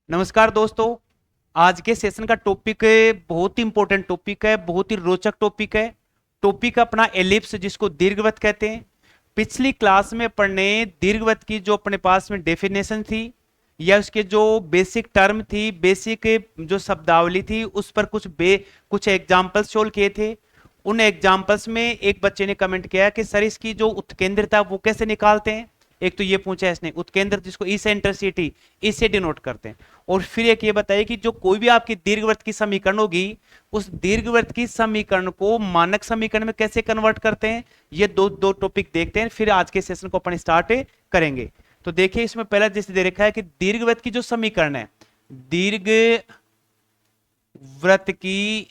नमस्कार दोस्तों। आज के सेशन का टॉपिक बहुत ही इंपॉर्टेंट टॉपिक है, बहुत ही रोचक टॉपिक है। टॉपिक अपना एलिप्स, जिसको दीर्घवृत्त कहते हैं। पिछली क्लास में पढ़ने दीर्घवृत्त की जो अपने पास में डेफिनेशन थी या उसके जो बेसिक टर्म थी, बेसिक जो शब्दावली थी, उस पर कुछ एग्जाम्पल्स सोल्व किए थे। उन एग्जाम्पल्स में एक बच्चे ने कमेंट किया कि सर इसकी जो उत्केंद्रता वो कैसे निकालते हैं। एक तो ये पूछा है इसने, उत्केंद्र जिसको इसेंट्रिसिटी इससे डिनोट करते हैं। और फिर एक ये बताइए कि जो कोई भी आपकी दीर्घवृत्त की समीकरण होगी, उस दीर्घवृत्त की समीकरण को मानक समीकरण में कैसे कन्वर्ट करते हैं। ये दो दो टॉपिक देखते हैं, फिर आज के सेशन को अपन स्टार्ट करेंगे। तो देखिए, इसमें पहला जैसे दे रखा है कि दीर्घवृत्त की जो समीकरण है, दीर्घवृत्त की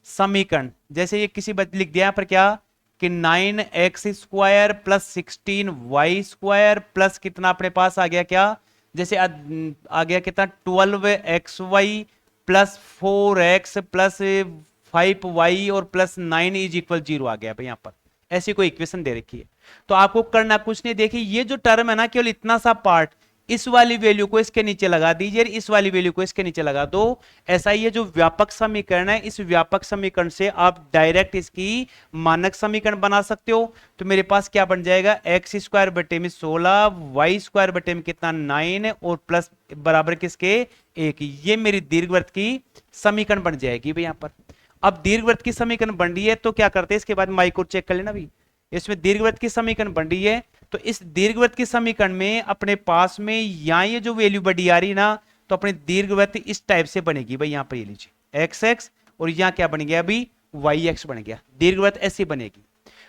समीकरण, जैसे ये किसी लिख दिया पर क्या कि 9x² प्लस 16y² प्लस कितना अपने पास आ गया, क्या जैसे आ गया कितना 12xy plus 4x plus 5y और प्लस 9 इज इक्वल 0 आ गया भाई। यहां पर ऐसी कोई इक्वेशन दे रखी है, तो आपको करना कुछ नहीं। देखिए ये जो टर्म है ना, केवल इतना सा पार्ट, इस वाली वैल्यू को इसके नीचे लगा दीजिए, इस वाली वैल्यू को इसके नीचे लगा दो। ऐसा ही है जो व्यापक समीकरण है, इस व्यापक समीकरण से आप डायरेक्ट इसकी मानक समीकरण बना सकते हो। तो मेरे पास क्या बन जाएगा, x² बटे में 16, y² बटे में कितना 9 और प्लस बराबर किसके 1। ये मेरी दीर्घवृत्त की समीकरण बन जाएगी भाई। यहां पर अब दीर्घवृत्त की समीकरण बन रही है, तो क्या करते हैं इसके बाद माइक को चेक कर लेना भाई। इसमें दीर्घवृत्त की समीकरण बन रही है, तो इस दीर्घवृत्त की समीकरण में अपने पास में यहां ये जो वैल्यू बढ़ी आ रही ना, तो अपने दीर्घवृत्त इस टाइप से बनेगी भाई। यहां पर ये लीजिए x और यहां क्या बन गया अभी yx बन गया। दीर्घवृत्त ऐसी बनेगी।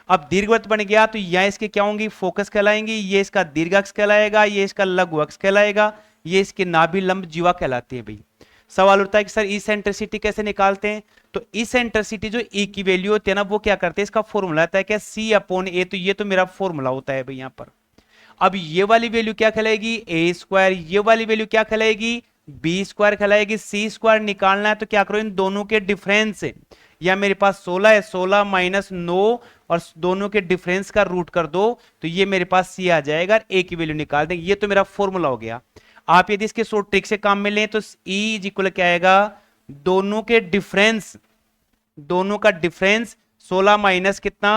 अब दीर्घवृत्त बन गया तो यहां इसके क्या होंगी, फोकस कहलाएंगी, ये इसका दीर्घाक्ष कहलाएगा, ये इसका लघु अक्ष कहलाएगा, ये इसके नाभि लंब जीवा कहलाती है भाई। सवाल उठता है कि सर इसेंट्रिसिटी कैसे निकालते हैं। तो इसेंट्रिसिटी जो ई की वैल्यू होती है ना, वो क्या करते हैं, इसका फॉर्मूला आता है क्या C/A। तो ये तो मेरा फॉर्मूला होता है भाई यहां पर। अब ये वाली वैल्यू क्या कहलाएगी a², ये वाली वैल्यू क्या कहलाएगी b² कहलाएगी। c² निकालना है तो क्या करो, इन दोनों के डिफरेंस, या मेरे पास 16 है, 16 माइनस 9 और दोनों के डिफरेंस का रूट कर दो, तो ये मेरे पास c आ जाएगा, a की वैल्यू निकाल देंगे। ये तो मेरा फॉर्मूला हो गया। आप यदि इसके शॉर्ट ट्रिक से काम में लें तो E इज इक्वल क्या आएगा, दोनों के डिफरेंस, दोनों का डिफरेंस 16 माइनस कितना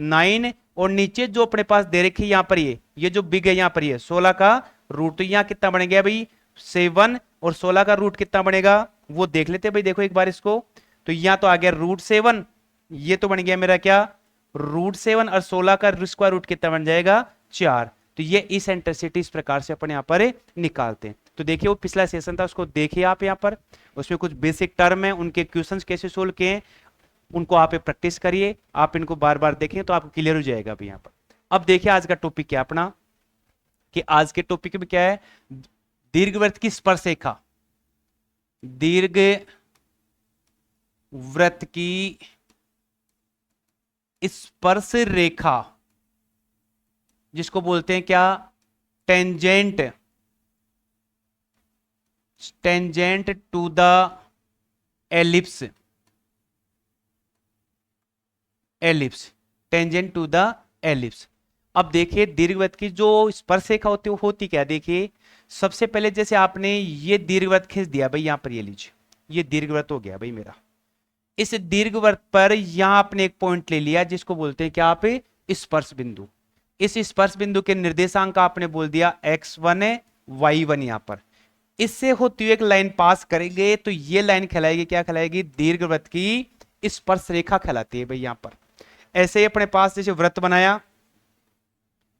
9, और नीचे जो अपने पास दे रखी है यहां पर ये जो बिग है यहां पर ये 16 का रूट, तो यहां कितना बन गया भाई 7, और 16 का रूट कितना बनेगा वो देख लेते भाई। देखो एक बार इसको, तो यहां तो आ गया √7, ये तो बन गया मेरा क्या √7, और 16 का स्क्वायर रूट कितना बन जाएगा 4। तो ये इसेंट्रिसिटी इस प्रकार से अपन यहां पर निकालते हैं। तो देखिए वो पिछला सेशन था, उसको देखिए आप यहां पर, उसमें कुछ बेसिक टर्म है, उनके क्वेश्चंस कैसे सोल्व किए हैं उनको आप प्रैक्टिस करिए। आप इनको बार बार देखें तो आपको क्लियर हो जाएगा अभी यहां पर। अब देखिए आज का टॉपिक क्या अपना, कि आज के टॉपिक में क्या है, दीर्घवृत्त की स्पर्श रेखा। दीर्घवृत्त की स्पर्श रेखा, जिसको बोलते हैं क्या tangent, tangent to the ellipse, ellipse, tangent to the ellipse. अब देखिए दीर्घवृत्त की जो स्पर्श रेखा होती है होती क्या, देखिए सबसे पहले जैसे आपने ये दीर्घवृत्त खींच दिया भाई, यहां पर ये लीजिए, ये दीर्घवृत्त हो गया भाई मेरा। इस दीर्घवृत्त पर यहां आपने एक पॉइंट ले लिया जिसको बोलते हैं क्या आप स्पर्श बिंदु। इस स्पर्श बिंदु के निर्देशांक आपने बोल दिया x1 है, y1 यहां पर। इससे होती हुई एक लाइन पास करेंगे तो ये लाइन कहलाएगी क्या कहलाएगी, दीर्घवृत्त की स्पर्श रेखा कहलाती है भाई यहां पर। ऐसे ही अपने पास जैसे वृत्त बनाया,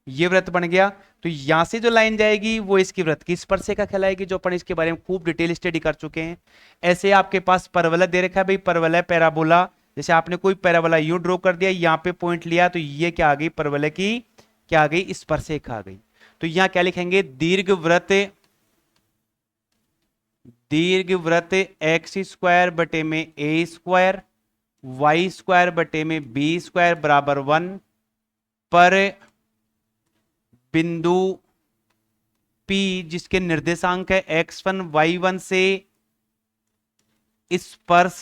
ये वृत्त बन गया, तो यहां से जो लाइन जाएगी वो इसकी वृत्त की स्पर्श रेखा कहलाएगी, जो अपन इसके बारे में खूब डिटेल स्टडी कर चुके हैं। ऐसे आपके पास परवलय दे रखा है भाई, परवलय पैराबोला, जैसे आपने कोई पैराबोला यू ड्रॉ कर दिया, यहां पे पॉइंट लिया, तो ये क्या आ गई परवलय की क्या आ गई स्पर्श रेखा आ गई। तो यहां क्या लिखेंगे, दीर्घवृत्त, दीर्घवृत्त x² बटे में a² y² बटे में b² बराबर 1 पर बिंदु P, जिसके निर्देशांक है x1 y1 से स्पर्श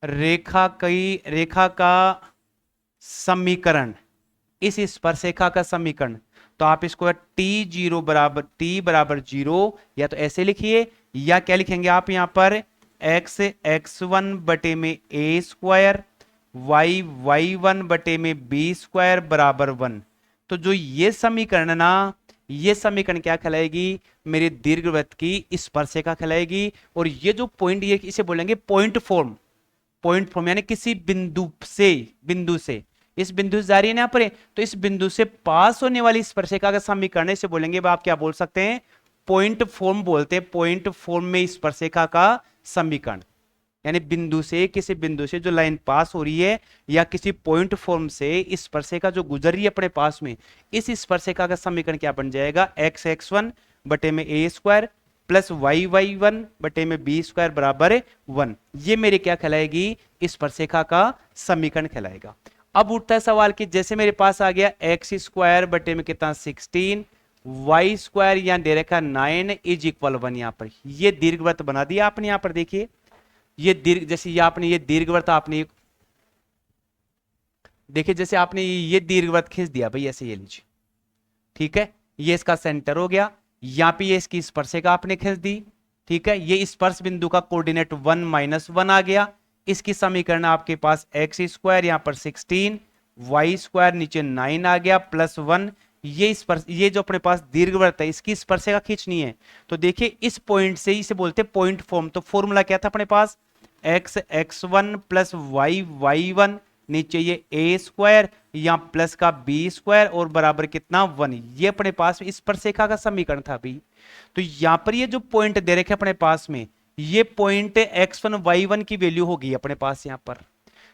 रेखा का समीकरण, इस स्पर्श रेखा का समीकरण। तो आप इसको टी बराबर जीरो या तो ऐसे लिखिए, या क्या लिखेंगे आप यहां पर x1 बटे में ए स्क्वायर y1 बटे में बी स्क्वायर बराबर 1। तो जो ये समीकरण ना, ये समीकरण क्या कहलाएगी, मेरी दीर्घवृत्त की स्पर्शिका कहलाएगी। और ये जो पॉइंट, ये इसे बोलेंगे पॉइंट फॉर्म। पॉइंट फॉर्म यानी किसी बिंदु से इस बिंदु से जा रही है ना यहाँ पर, तो इस बिंदु से पास होने वाली स्पर्शिका का समीकरण इसे बोलेंगे, आप क्या बोल सकते हैं, पॉइंट फॉर्म बोलते हैं। पॉइंट फॉर्म में स्पर्शिका का समीकरण यानी बिंदु से, किसी बिंदु से जो लाइन पास हो रही है या किसी पॉइंट फॉर्म से स्पर्शिका जो गुजर रही है अपने पास में, इस स्पर्शिका का समीकरण क्या बन जाएगा, x1 बटे में ए स्क्वायर प्लस y1 बटे में बी स्क्वायर बराबर 1। ये मेरे क्या कहलाएगी, स्पर्शिका का समीकरण कहलाएगा। अब उठता है सवाल कि जैसे मेरे पास आ गया एक्स स्क्वायर बटे में कितना 16, वाई स्क्वायर यहां दे रखा 9 इज इक्वल 1। यहां पर ये दीर्घवृत्त बना दिया आपने। यहां पर देखिए ये जैसे ये आपने ये दीर्घवृत्त आपने देखिए, जैसे आपने ये दीर्घवृत्त खींच दिया भाई, ऐसे ये लीजिए, ठीक है, ये इसका सेंटर हो गया। यहां पे ये इसकी स्पर्शिका आपने खींच दी, ठीक है, ये स्पर्श बिंदु का कोऑर्डिनेट 1 - 1 आ गया। इसकी समीकरण आपके पास एक्स स्क्वायर यहां पर 16, वाई स्क्वायर नीचे 9 आ गया प्लस 1। ये जो अपने पास दीर्घवृत्त है इसकी स्पर्शिका खींचनी है, तो देखिए इस पॉइंट से इसे बोलते हैं पॉइंट फॉर्म। तो फॉर्मूला क्या था अपने पास, x1 प्लस y1 नीचे ये ए स्क्वायर या प्लस का बी स्क्वायर और बराबर कितना 1। ये अपने पास स्पर्शिका का समीकरण था अभी। तो यहां पर ये जो पॉइंट दे रखे अपने पास में, ये पॉइंट x1 y1 की वैल्यू होगी अपने पास यहां पर।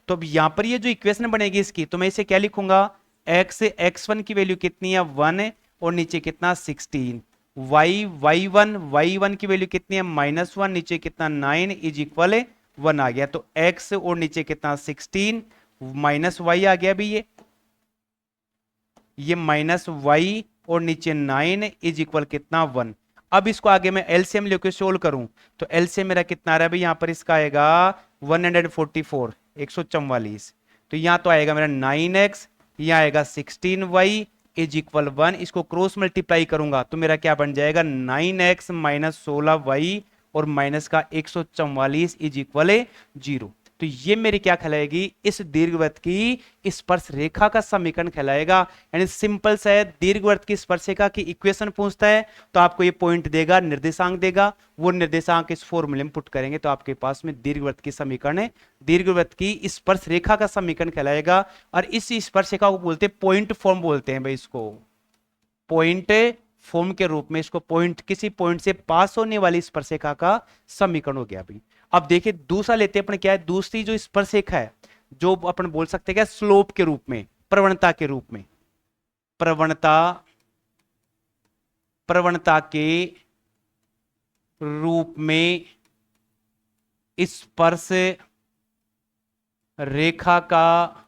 तो अब यहां पर ये जो इक्वेशन बनेगी इसकी, तो मैं इसे क्या लिखूंगा, x1 की वैल्यू कितनी है 1 और नीचे कितना 16, y1 की वैल्यू कितनी है -1 नीचे कितना 9 इज इक्वल 1 आ गया। तो x और नीचे कितना 16 माइनस वाई आ गया भी, ये माइनस वाई और नीचे 9 इज इक्वल कितना 1। अब इसको आगे मैं एलसीएम लेके सोल्व करूं, तो एलसीएम मेरा कितना आ रहा है भाई, यहां पर इसका आएगा 144 144। तो यहां तो आएगा मेरा 9x, यहां आएगा 16y इज इक्वल 1। इसको क्रॉस मल्टीप्लाई करूंगा तो मेरा क्या बन जाएगा 9x माइनस 16y और माइनस का 144 इज इक्वल 0। तो ये मेरी क्या कहलाएगी, इस दीर्घवृत्त की स्पर्श रेखा का समीकरण कहलाएगा। यानी सिंपल सा है, दीर्घवृत्त की स्पर्शिका की इक्वेशन पूछता है तो आपको ये पॉइंट देगा, निर्देशांक देगा, वो निर्देशांक इस फॉर्मूले में पुट करेंगे तो आपके पास में दीर्घवृत्त की समीकरण है, दीर्घवृत्त की स्पर्श रेखा का समीकरण कहलाएगा। और इस स्पर्शिका को बोलते हैं पॉइंट फॉर्म बोलते हैं भाई, इसको पॉइंट फॉर्म के रूप में, इसको पॉइंट, किसी पॉइंट से पास होने वाली स्पर्शिका का समीकरण हो गया भाई। अब देखिए दूसरा लेते हैं अपने, क्या है दूसरी जो स्पर्शरेखा है, जो अपन बोल सकते हैं क्या स्लोप के रूप में, प्रवणता के रूप में, प्रवणता के रूप में स्पर्श रेखा का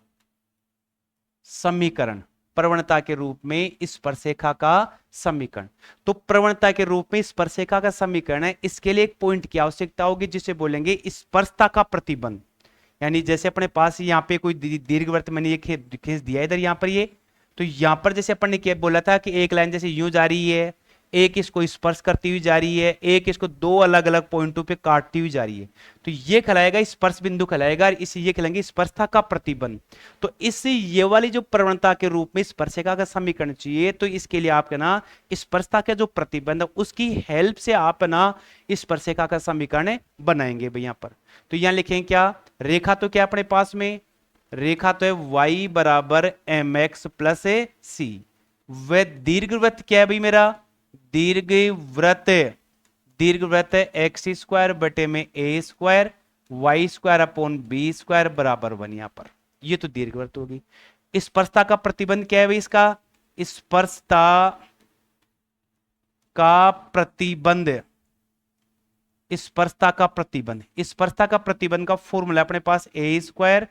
समीकरण, प्रवणता के रूप में स्पर्शरेखा का समीकरण। तो प्रवणता के रूप में स्पर्शरेखा का समीकरण है, इसके लिए एक पॉइंट की आवश्यकता होगी जिसे बोलेंगे स्पर्शता का प्रतिबंध। यानी जैसे अपने पास यहाँ पे कोई दीर्घवृत्त मैंने ये खींच दिया इधर यहाँ पर, ये तो यहाँ पर जैसे अपन ने क्या बोला था कि एक लाइन जैसे यूं जा रही है, एक इसको स्पर्श करती हुई जा रही है, एक इसको दो अलग अलग पॉइंटों पे काटती हुई जा रही है, तो ये कहलाएगा स्पर्श बिंदु कहलाएगा, और इसे ये कहलाएंगे स्पर्शता का प्रतिबंध। तो इससे ये वाली जो प्रवणता के रूप में स्पर्शिका का समीकरण चाहिए, तो इसके लिए आप ना स्पर्शता का जो प्रतिबंध है उसकी हेल्प से आप ना स्पर्शिका का समीकरण बनाएंगे भाई यहाँ पर। तो यहां लिखेंगे क्या, रेखा तो क्या अपने पास में, रेखा तो है y बराबर mx प्लस सी। वह दीर्घवृत्त क्या है भाई मेरा, दीर्घवृत्त एक्स स्क्वायर बटे में a square y square upon b square बराबर 1। यहां पर ये तो दीर्घवृत्त होगी। स्पर्शता का प्रतिबंध क्या है भाई, इसका स्पर्शता का प्रतिबंध, स्पर्शता का प्रतिबंध, स्पर्शता का प्रतिबंध का फॉर्मूला अपने पास a square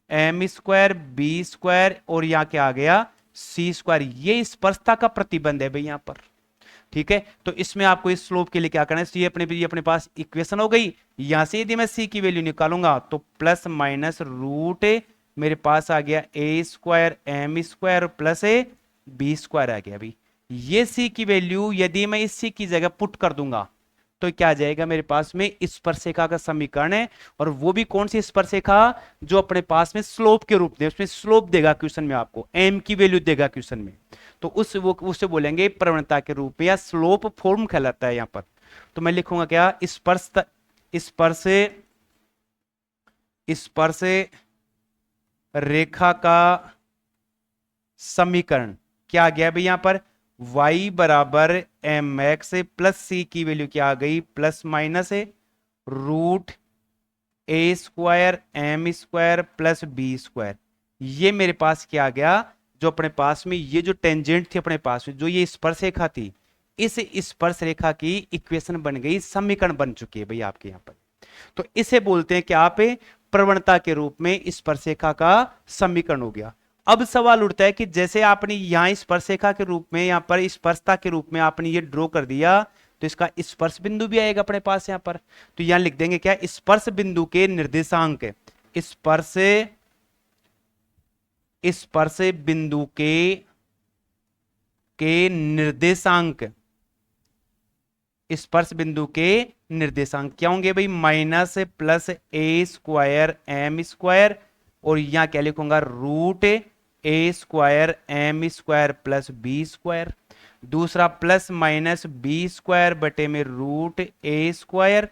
m square b square और यहां क्या आ गया सी स्क्वायर। ये स्पर्शता का प्रतिबंध है भाई यहां पर, ठीक है। तो इसमें आपको इस स्लोप के लिए क्या करना है, ये अपने पास इक्वेशन हो गई। यहां से यदि मैं सी की वैल्यू निकालूंगा तो प्लस माइनस रूट मेरे पास आ गया a square m square plus b square आ गया भाई। ये सी की वैल्यू यदि मैं इस सी की जगह पुट कर दूंगा तो क्या आ जाएगा मेरे पास में, स्पर्शरेखा का समीकरण है। और वो भी कौन सी स्पर्शरेखा, जो अपने पास में स्लोप के रूप में, उसमें स्लोप देगा क्वेश्चन में, आपको एम की वैल्यू देगा क्वेश्चन में, तो उसे बोलेंगे प्रवणता के रूप में, या स्लोप फॉर्म कहलाता है यहां पर। तो मैं लिखूंगा क्या, स्पर्श स्पर्श रेखा का समीकरण क्या आ गया भाई यहां पर, y बराबर एम एक्स प्लस सी की वैल्यू क्या आ गई, plus minus root a square m square plus b square. ये मेरे पास क्या आ गया, जो अपने पास में ये जो टेंजेंट थी अपने पास में, जो ये स्पर्श रेखा थी, इस स्पर्श रेखा की इक्वेशन बन गई, समीकरण बन चुकी है भाई आपके यहां पर। तो इसे बोलते हैं कि आप प्रवणता के रूप में स्पर्शरेखा का समीकरण हो गया। अब सवाल उठता है कि जैसे आपने यहां स्पर्शरेखा के रूप में, यहां पर स्पर्शता के रूप में आपने ये ड्रॉ कर दिया, तो इसका स्पर्श बिंदु भी आएगा अपने पास यहां पर। तो यहां लिख देंगे क्या, स्पर्श बिंदु के निर्देशांक, स्पर्श स्पर्श बिंदु के निर्देशांक, स्पर्श बिंदु के निर्देशांक क्या होंगे भाई, minus plus a square m square, और यहां क्या लिखूंगा, root a square m square plus b square. दूसरा प्लस माइनस बी स्क्वायर बटे में root a square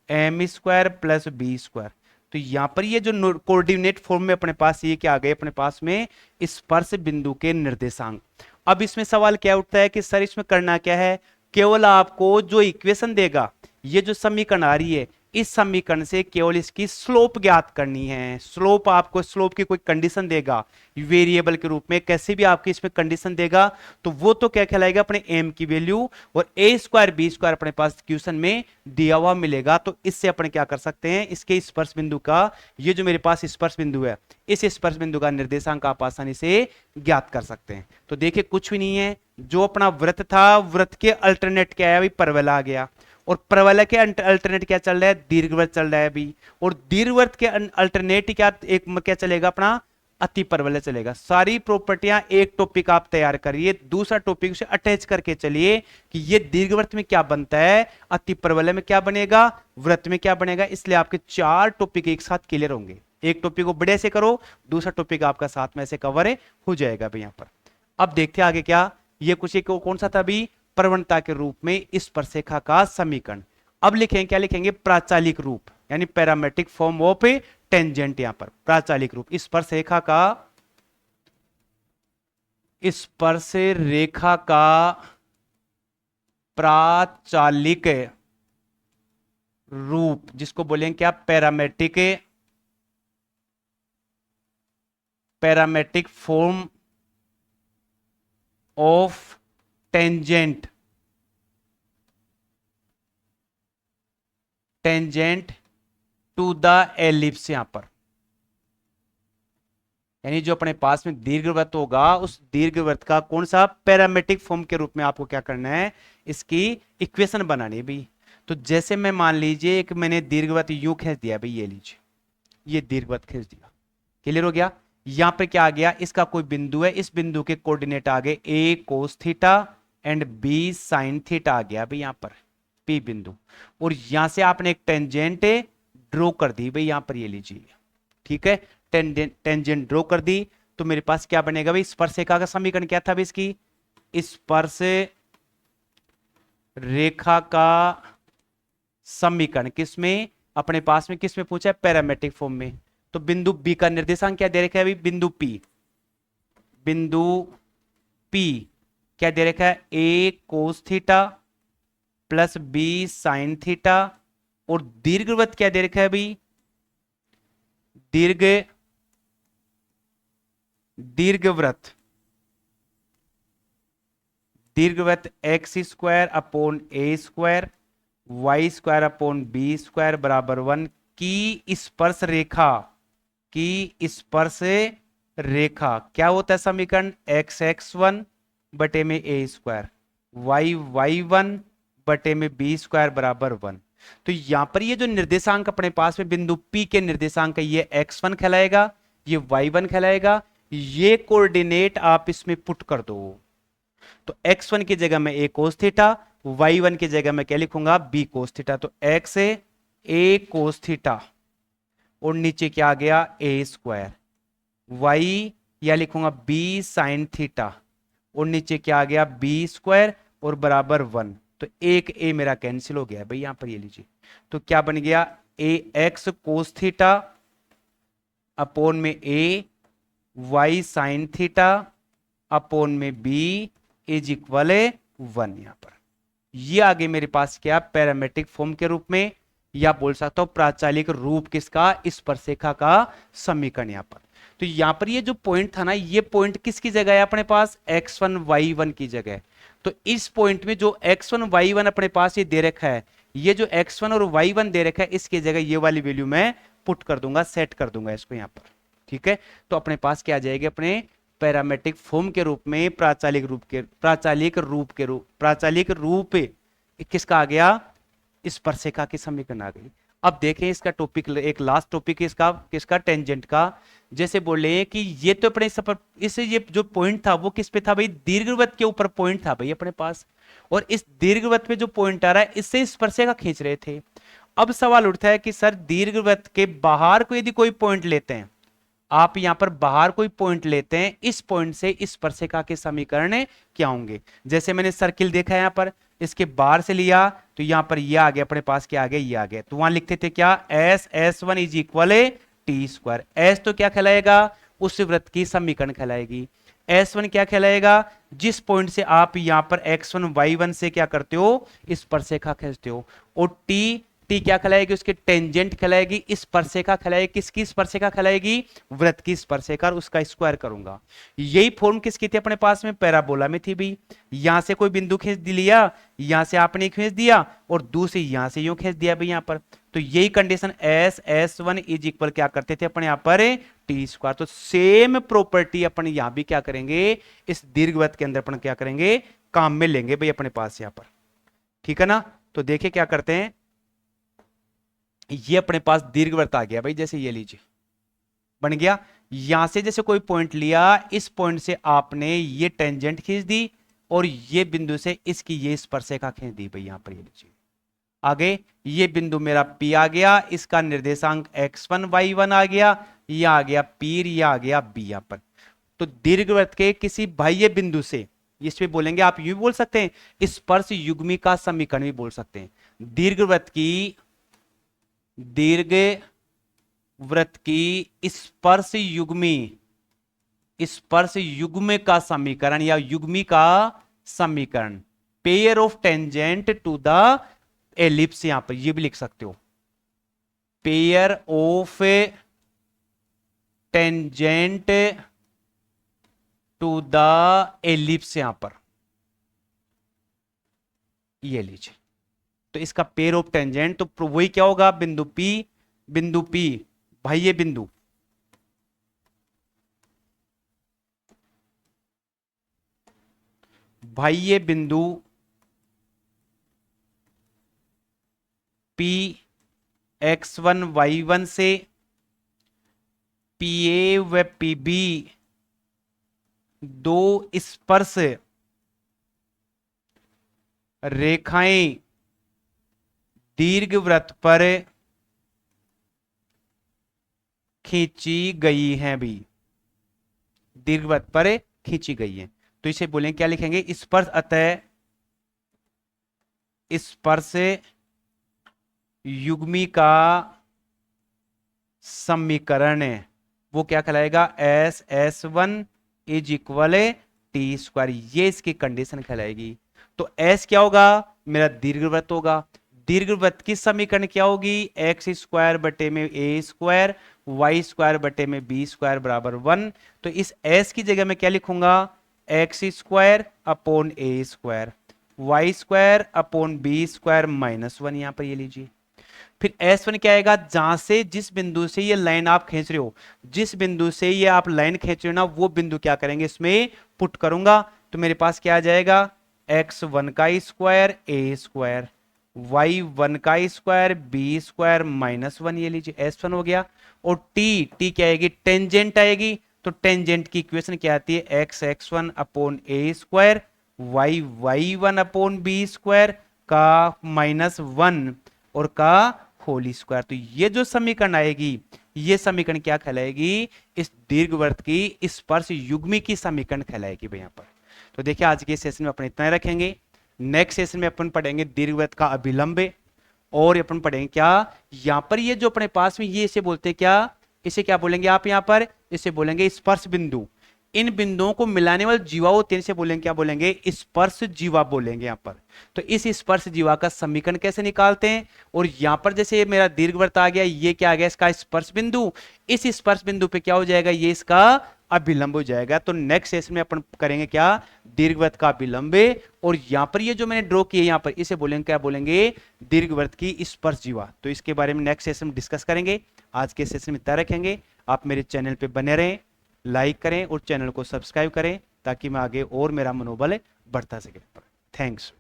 m square plus b square. तो यहां पर ये जो कोऑर्डिनेट फॉर्म में अपने पास ये क्या आ गए अपने पास में, स्पर्श बिंदु के निर्देशांक। अब इसमें सवाल क्या उठता है कि सर इसमें करना क्या है, केवल आपको जो इक्वेशन देगा, ये जो समीकरण आ रही है, इस समीकरण से केवल इसकी स्लोप ज्ञात करनी है। स्लोप, आपको स्लोप की कोई कंडीशन देगा वेरिएबल के रूप में, कैसे भी आपकी इसमें कंडीशन देगा, तो वो तो क्या कहलाएगा, अपने एम की वैल्यू, और ए स्क्वायर बी स्क्वायर अपने पास क्वेश्चन में दिया हुआ मिलेगा। तो इससे अपने क्या कर सकते हैं, इसके स्पर्श बिंदु का, ये जो मेरे पास स्पर्श बिंदु है, इस स्पर्श बिंदु का निर्देशांक आप आसानी से ज्ञात कर सकते हैं। तो देखिए कुछ भी नहीं है, जो अपना वृत्त था, वृत्त के अल्टरनेट क्या है, परवल आ गया, और परवलय के अल्टरनेट क्या चल रहा है, दीर्घवृत्त चल रहा है अभी, और दीर्घवृत्त के अल्टरनेट क्या, एक क्या चलेगा अपना, अति परवलय चलेगा। सारी प्रॉपर्टियां एक टॉपिक आप तैयार करिए, दूसरा टॉपिक से अटैच करके चलिए कि ये दीर्घवृत्त में क्या बनता है, अति परवलय में क्या बनेगा, वृत्त में क्या बनेगा। इसलिए आपके 4 टॉपिक एक साथ क्लियर होंगे। एक टॉपिक को बड़े से करो, दूसरा टॉपिक आपका साथ में से कवर हो जाएगा भाई यहां पर। अब देखते हैं आगे क्या, ये कुछ एक कौन सा था अभी, प्रवणता के रूप में स्पर्शरेखा का समीकरण। अब लिखेंगे क्या, लिखेंगे प्राचालिक रूप, यानी पैरामेट्रिक फॉर्म ऑफ टेंजेंट। यहां पर प्राचालिक रूप, स्पर्शरेखा का प्राचालिक रूप, जिसको बोलेंगे क्या, parametric form of tangent to the ellipse. यहां पर यानी जो अपने पास में दीर्घवृत्त होगा, उस दीर्घवृत्त का कौन सा पैरामेट्रिक फॉर्म के रूप में आपको क्या करना है, इसकी इक्वेशन बनानी है भाई। तो जैसे मैं मान लीजिए एक मैंने दीर्घवृत्त यूं खींच दिया भाई, ये लीजिए, ये दीर्घवृत्त खींच दिया, क्लियर हो गया। यहां पे क्या आ गया, इसका कोई बिंदु है, इस बिंदु के कोऑर्डिनेट आ गए a cos theta and b sine theta आ गया भाई यहां पर पी बिंदु, और यहां से आपने एक टेंजेंट ड्रॉ कर दी भाई यहां पर, ये लीजिए, ठीक है, टेंजेंट ड्रॉ कर दी। तो मेरे पास क्या बनेगा भाई, स्पर्शरेखा का समीकरण क्या था भाई, इसकी स्पर्श रेखा का समीकरण किसमें, अपने पास में किसमें पूछा है, पैरामेट्रिक फॉर्म में। तो बिंदु बी का निर्देशांक क्या दे रखा है भाई, बिंदु पी क्या दे रखा है, a cos theta plus b sine theta, और दीर्घवृत्त क्या दे रखा है भाई, दीर्घवृत्त x square upon a square y square upon b square बराबर 1 की स्पर्श रेखा क्या होता है समीकरण, एक्स एक्स वन बटे में a square Y Y one बटे में बी स्क्वायर बराबर 1। तो यहां पर ये जो निर्देशांक अपने पास में बिंदु P के निर्देशांक है, ये x1 कहलाएगा, ये y1 कहलाएगा। ये कोऑर्डिनेट आप इसमें पुट कर दो, तो x1 की जगह में a cos थीटा, y1 की जगह में क्या लिखूंगा b cos थीटा। तो x a cos थीटा और नीचे क्या आ गया a स्क्वायर, y या लिखूंगा b sin थीटा और नीचे क्या आ गया b स्क्वायर और बराबर 1। तो एक a मेरा कैंसिल हो गया भाई यहां पर, ये लीजिए। तो क्या बन गया a x cos theta upon में a y sin theta upon में b इज इक्वल 1। यहां पर ये आगे मेरे पास क्या पैरामेट्रिक फॉर्म के रूप में, या बोल सकता हूं प्राचालिक रूप किसका, स्पर्शरेखा का समीकरण यहां पर। तो यहां पर ये जो पॉइंट था ना, ये पॉइंट किसकी जगह है अपने पास, x1 y1 की जगह। तो इस पॉइंट में जो x1 y1 अपने पास ये दे रखा है, ये जो x1 और y1 दे रखा है, इसकी जगह ये वाली वैल्यू मैं पुट कर दूंगा, सेट कर दूंगा इसको यहां पर। ठीक है, तो अपने पास क्या आ जाएगी, अपने पैरामेट्रिक फॉर्म के रूप में प्राचालिक रूप किसका आ गया, स्पर्शरेखा की समीकरण आ गई। अब देखें इसका टॉपिक, एक लास्ट टॉपिक इसका किसका, टेंजेंट का। जैसे बोले कि ये तो अपने इस ये जो पॉइंट था वो किस पे था भाई, दीर्घवृत्त के ऊपर पॉइंट था भाई अपने पास, और इस दीर्घवृत्त पे जो पॉइंट आ रहा है इससे स्पर्शरेखा खींच रहे थे। अब सवाल उठता है कि सर दीर्घवृत्त के बाहर को यदि कोई पॉइंट लेते हैं, आप यहां पर बाहर कोई पॉइंट लेते हैं, इस पॉइंट से स्पर्शरेखा के समीकरण क्या होंगे। जैसे मैंने सर्किल देखा है यहां पर, इसके बाहर से लिया तो यहां पर ये आ गया अपने पास, क्या आ गया, ये आ गया। तो वहां लिखते थे क्या, S S one is equal T square. S तो क्या कहलाएगा, उस वृत्त की समीकरण कहलाएगी। एस वन क्या कहलाएगा, जिस पॉइंट से आप यहां पर एक्स वन वाई वन से क्या करते हो, स्पर्शरेखा खींचते हो। और टी टी क्या कहलाएगी, उसके टेंजेंट कहलाएगी, स्पर्शरेखा कहलाएगी, किसकी स्पर्शरेखा कहलाएगी, वृत्त की स्पर्शरेखा, उसका स्क्वायर करूंगा। यही फॉर्म किसकी थी अपने पास में, पैराबोला में थी भी। यहां से कोई बिंदु खींच लिया, यहां से आपने खींच दिया और दूसरी यहां से यूं खींच दिया भाई यहां पर। तो यही condition S S one is equal क्या करते थे अपने यहां पर, टी स्क्वायर। तो सेम प्रॉपर्टी अपन यहां भी क्या करेंगे, इस दीर्घवृत्त के अंदर अपन क्या करेंगे, काम में लेंगे भाई अपने पास यहां पर। ठीक है ना, तो देखिए क्या करते हैं, ये अपने पास दीर्घवृत्त आ गया भाई, जैसे ये लीजिए बन गया। यहां से जैसे कोई पॉइंट लिया, इस पॉइंट से आपने ये टेंजेंट खींच दी और ये बिंदु से इसकी ये स्पर्शरेखा खींच दी भाई यहां पर, ये लीजिए आगे। ये बिंदु मेरा P आ गया, इसका निर्देशांक x1 y1 आ गया, ये आ गया P, ये आ गया B यहां पर। तो दीर्घवृत्त के किसी बाह्य बिंदु से, इस पे बोलेंगे आप यूं भी बोल सकते हैं, स्पर्श युग्मी का समीकरण भी बोल सकते हैं। दीर्घवृत्त की स्पर्श युग्म का समीकरण या युग्मी का समीकरण, pair of tangent to the ellipse, यहां पर ये भी लिख सकते हो, pair of tangent to the ellipse, यहां पर ये लीजिए। तो इसका पेयर ऑफ टेंजेंट तो वही क्या होगा, बिंदु P भाई, ये बिंदु भाई, ये बिंदु P x1 y1 से PA व PB दो स्पर्श रेखाएं दीर्घवृत्त पर खींची गई हैं भी, दीर्घवृत्त पर खींची गई हैं। तो इसे बोलेंगे, क्या लिखेंगे, स्पर्श, अतः स्पर्श युग्मी का समीकरण वो क्या कहलाएगा, S S one is equal T square, ये इसकी कंडीशन कहलाएगी। तो एस क्या होगा, मेरा दीर्घवृत्त होगा। दीर्घवृत्त की समीकरण क्या होगी, एक्स स्क्वायर बटे में ए स्क्वायर, वाई स्क्वायर बटे में बी स्क्वायर बराबर 1। तो इस एस की जगह में क्या लिखूंगा, x square upon a square, y square upon b square -1, यहां पर ये लीजिए। फिर S1 क्या आएगा, जहां से जिस बिंदु से ये लाइन आप खींच रहे हो, जिस बिंदु से ये आप लाइन खींच रहे हो ना, वो बिंदु क्या करेंगे, इसमें पुट करूंगा। तो मेरे पास क्या आ जाएगा, x1 का स्क्वायर ए स्क्वायर, y1 का स्क्वायर बी स्क्वायर -1, ये लीजिए S1 हो गया। और टी क्या आएगी, टेंजेंट आएगी। तो टेंजेंट की इक्वेशन क्या आती है, x x1 upon a square y1/b² का -1 और का होल स्क्वायर। तो ये जो समीकरण आएगी, ये समीकरण क्या कहलाएगी? इस दीर्घवृत्त की स्पर्श युग्मी की समीकरण कहलाएगी भाई यहाँ पर। तो देखिए आज के सेशन में अपन इतना ही रखेंगे। नेक्स्ट सेशन में अपन पढ़ेंगे दीर्घवृत्त का अभिलंब, और अपन पढ़ेंगे क्या यहाँ पर ये जो अपने पास में ये इसे बोलते हैं क्या, इसे क्या बोलेंगे आप यहाँ पर? इसे बोलेंगे स्पर्श बिंदु। इन बिंदुओं को मिलाने वाले जीवा होते हैं, इसे बोलेंगे क्या बोलेंगे? स्पर्श जीवा बोलेंगे यहाँ पर। तो इस स्पर्श जीवा का समीकरण कैसे निकालते हैं? और यहाँ पर जैसे ये मेरा दीर्घवृत्त आ गया, ये क्या आ गया? इसका स्पर्श बिंदु। इस स्पर्श बिंदु पे क्या हो जाएगा? ये इसका अभिलंब हो जाएगा। तो नेक्स्ट सेशन में अपन करेंगे क्या? दीर्घवृत्त का अभिलंब। और यहां पर ये जो मैंने ड्रॉ किया यहां पर, इसे बोलेंगे क्या बोलेंगे? दीर्घवृत्त की स्पर्श जीवा। तो इसके बारे में नेक्स्ट सेशन में डिस्कस करेंगे। आज के सेशन में इतना रखेंगे। आप मेरे चैनल पे बने रहें, लाइक करें और चैनल को सब्सक्राइब करें, ताकि मैं आगे और मेरा मनोबल बढ़ता सके। थैंक्स।